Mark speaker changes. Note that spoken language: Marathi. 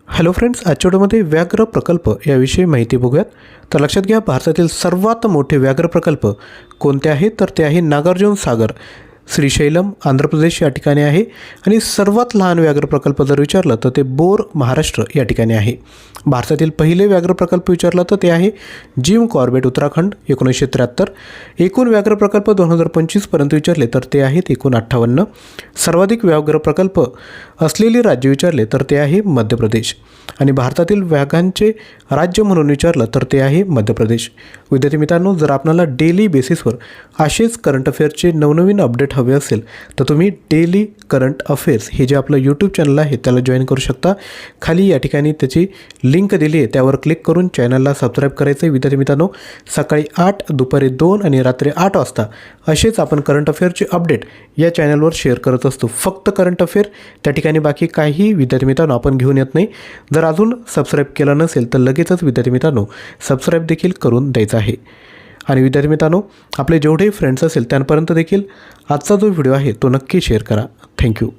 Speaker 1: हॅलो फ्रेंड्स, आजच्या व्हिडिओमध्ये व्याघ्र प्रकल्प याविषयी माहिती बघूयात. तर लक्षात घ्या, भारतातील सर्वात मोठे व्याघ्र प्रकल्प कोणते आहेत तर ते आहे नागार्जुन सागर, श्रीशैलम, आंध्र प्रदेश या ठिकाणी आहे. आणि सर्वात लहान व्याघ्र प्रकल्प जर विचारलं तर ते बोर, महाराष्ट्र या ठिकाणी आहे. भारतातील पहिले व्याघ्र प्रकल्प विचारलं तर ते आहे जिम कॉर्बेट, उत्तराखंड, 1973. एकूण व्याघ्र प्रकल्प 2025 पर्यंत विचारले तर ते आहेत एकूण 58. सर्वाधिक व्याघ्र प्रकल्प असलेली राज्य विचारले तर ते आहे मध्य प्रदेश. आणि भारतातील व्याघ्रांचे राज्य म्हणून विचारलं तर ते आहे मध्य प्रदेश. विद्यार्थी मित्रांनो, जर आपल्याला डेली बेसिसवर असेच करंट अफेअर्सचे नवनवीन अपडेट हवे असेल तर तुम्ही डेली करंट अफेअर्स हे जे आपलं यूट्यूब चॅनल आहे त्याला जॉईन करू शकता. खाली या ठिकाणी त्याची लिंक दिली आहे, त्यावर क्लिक करून चॅनलला सबस्क्राईब करायचं आहे. विद्यार्थी मित्रांनो, सकाळी 8, दुपारी 2 आणि रात्री 8 वाजता असेच आपण करंट अफेअरचे अपडेट या चॅनलवर शेअर करत असतो. फक्त करंट अफेअर, त्या ठिकाणी बाकी काही विद्यार्थी मित्रांनो आपण घेऊन येत नाही. जर अजून सबस्क्राईब केलं नसेल तर लगेचच विद्यार्थी मित्रांनो सबस्क्राईब देखील करून द्यायचं आहे. आणि विद्यार्थी मित्रांनो, आपले जेवढे फ्रेंड्स असेल त्यांपर्यंत देखील आजचा जो व्हिडिओ आहे तो नक्की शेअर करा. थँक्यू.